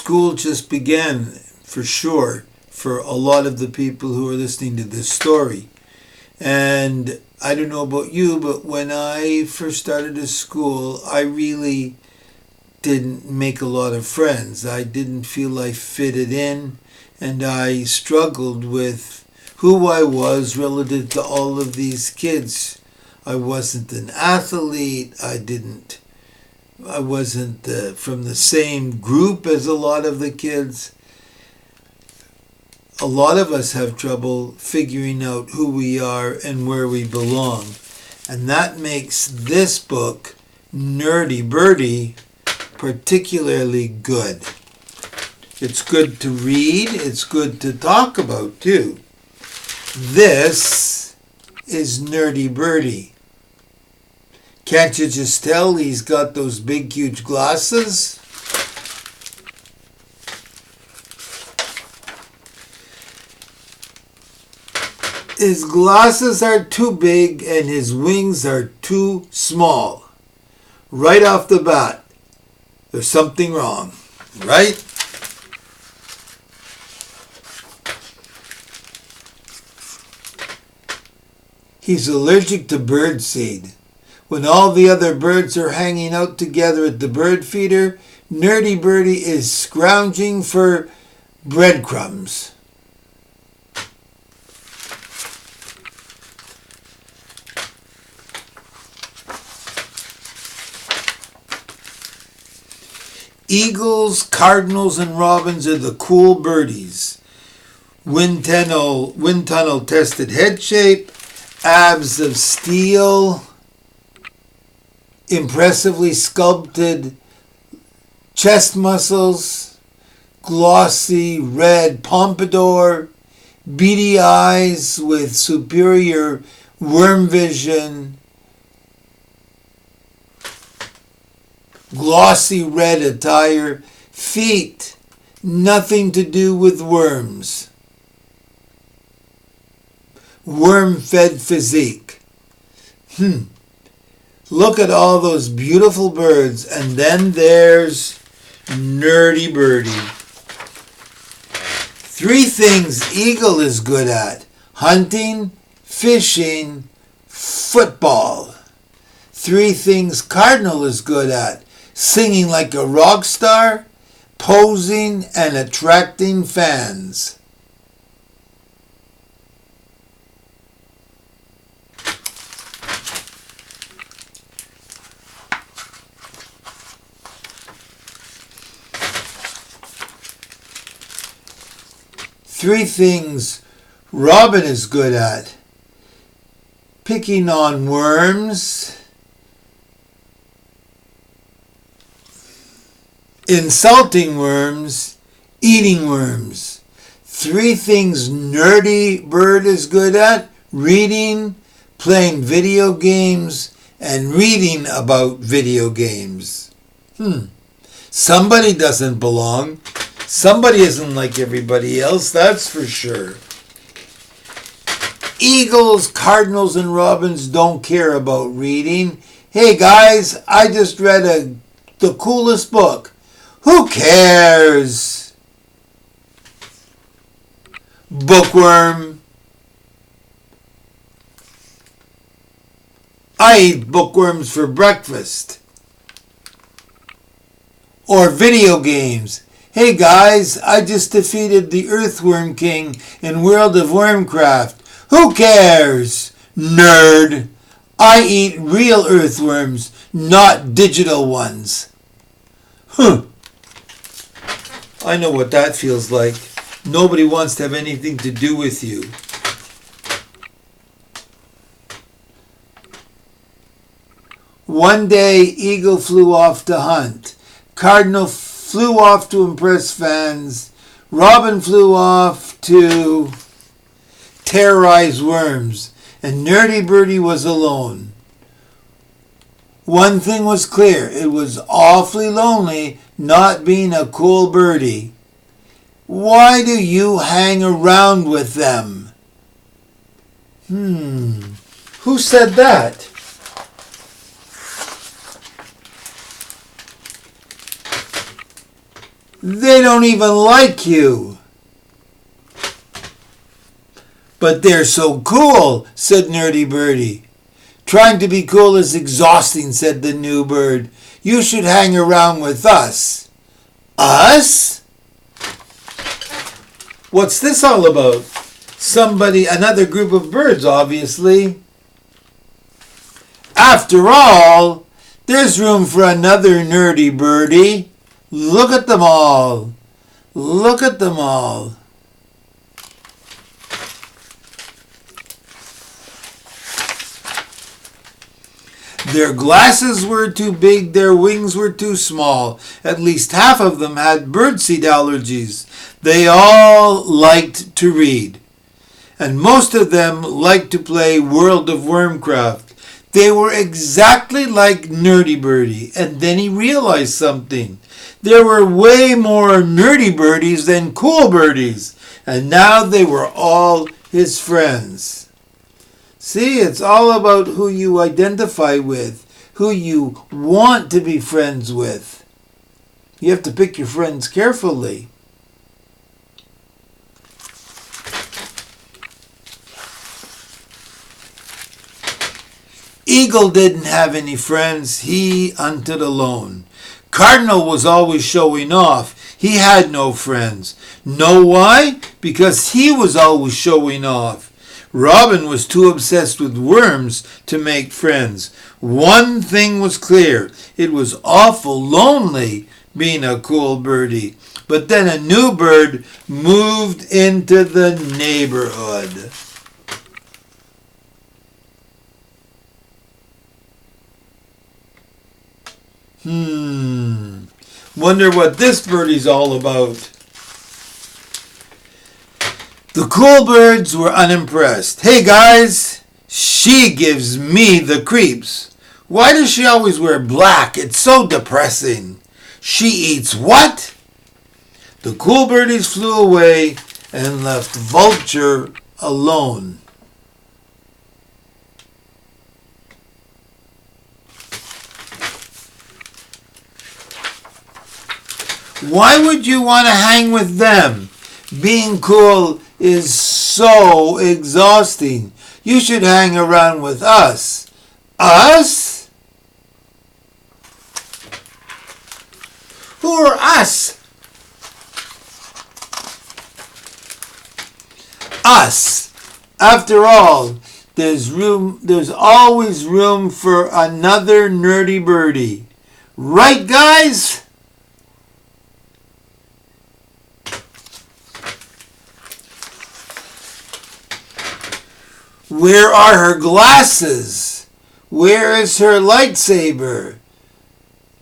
school just began, for sure, for a lot of the people who are listening to this story. And I don't know about you, but when I first started to school, I really didn't make a lot of friends. I didn't feel I fitted in, and I struggled with who I was relative to all of these kids. I wasn't an athlete. I wasn't from the same group as a lot of the kids. A lot of us have trouble figuring out who we are and where we belong. And that makes this book, Nerdy Birdy, particularly good. It's good to read. It's good to talk about, too. This is Nerdy Birdy. Can't you just tell he's got those big, huge glasses? His glasses are too big and his wings are too small. Right off the bat, there's something wrong, right? He's allergic to birdseed. When all the other birds are hanging out together at the bird feeder, Nerdy Birdy is scrounging for breadcrumbs. Eagles, cardinals, and robins are the cool birdies. Wind tunnel tested head shape, abs of steel, impressively sculpted chest muscles, glossy red pompadour, beady eyes with superior worm vision, glossy red attire, feet, nothing to do with worms. Worm-fed physique. Look at all those beautiful birds, and then there's Nerdy Birdy. 3 things Eagle is good at: hunting, fishing, football. 3 things Cardinal is good at: singing like a rock star, posing, and attracting fans. Three things Robin is good at: picking on worms, insulting worms, eating worms. 3 things Nerdy Bird is good at: reading, playing video games, and reading about video games. Somebody doesn't belong. Somebody isn't like everybody else, that's for sure. Eagles, cardinals, and robins don't care about reading. Hey guys, I just read the coolest book. Who cares? Bookworm. I eat bookworms for breakfast. Or video games. Hey guys, I just defeated the Earthworm King in World of Wormcraft. Who cares? Nerd. I eat real earthworms, not digital ones. I know what that feels like. Nobody wants to have anything to do with you. One day, Eagle flew off to hunt. Cardinal flew off to impress fans. Robin flew off to terrorize worms. And Nerdy Birdy was alone. One thing was clear. It was awfully lonely not being a cool birdie. Why do you hang around with them? Who said that? They don't even like you." "But they're so cool," said Nerdy Birdie. "Trying to be cool is exhausting," said the new bird. "You should hang around with us." "Us? What's this all about?" Another group of birds, obviously. "After all, there's room for another Nerdy Birdie. Look at them all. Look at them all." Their glasses were too big, their wings were too small. At least half of them had birdseed allergies. They all liked to read, and most of them liked to play World of Wormcraft. They were exactly like Nerdy Birdie, and then he realized something. There were way more Nerdy Birdies than cool birdies, and now they were all his friends. See, it's all about who you identify with, who you want to be friends with. You have to pick your friends carefully. Eagle didn't have any friends. He hunted alone. Cardinal was always showing off. He had no friends. Know why? Because he was always showing off. Robin was too obsessed with worms to make friends. One thing was clear. It was awful lonely being a cool birdie. But then a new bird moved into the neighborhood. Wonder what this birdie's all about. The cool birds were unimpressed. "Hey guys, she gives me the creeps. Why does she always wear black? It's so depressing. She eats what?" The cool birdies flew away and left Vulture alone. Why would you want to hang with them? Being cool is so exhausting. You should hang around with us. Us? Who are us? Us. After all, there's always room for another Nerdy Birdie. Right, guys? Where are her glasses? Where is her lightsaber?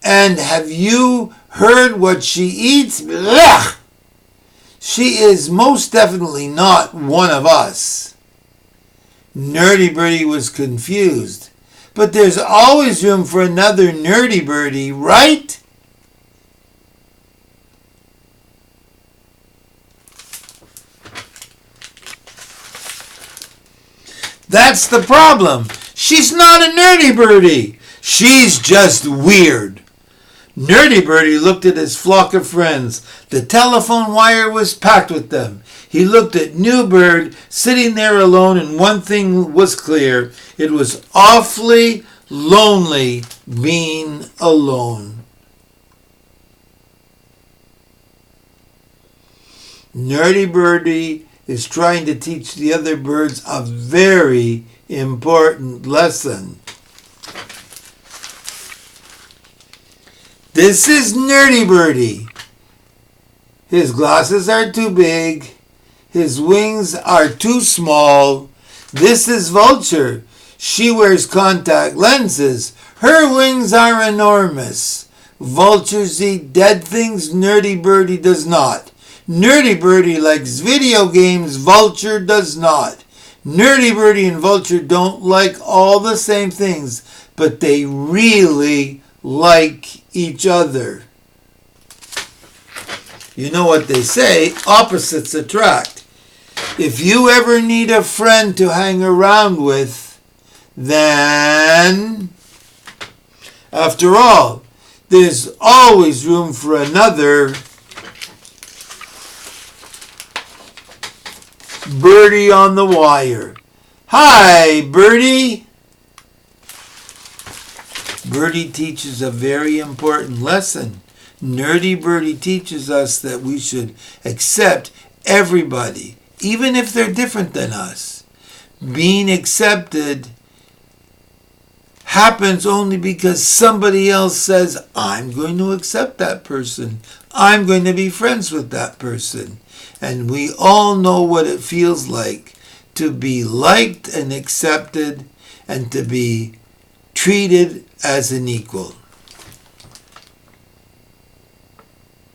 And have you heard what she eats? Blech! She is most definitely not one of us. Nerdy Birdie was confused. But there's always room for another Nerdy Birdie, right? That's the problem. She's not a Nerdy Birdie. She's just weird. Nerdy Birdie looked at his flock of friends. The telephone wire was packed with them. He looked at New Bird sitting there alone, and one thing was clear. It was awfully lonely being alone. Nerdy Birdie is trying to teach the other birds a very important lesson. This is Nerdy Birdie. His glasses are too big. His wings are too small. This is Vulture. She wears contact lenses. Her wings are enormous. Vultures eat dead things. Nerdy Birdie does not. Nerdy Birdie likes video games. Vulture does not. Nerdy Birdie and Vulture don't like all the same things, but they really like each other. You know what they say, opposites attract. If you ever need a friend to hang around with, then, after all, there's always room for another Birdy on the wire. Hi, Birdy. Birdy teaches a very important lesson. Nerdy Birdy teaches us that we should accept everybody, even if they're different than us. Being accepted happens only because somebody else says, I'm going to accept that person. I'm going to be friends with that person. And we all know what it feels like to be liked and accepted and to be treated as an equal.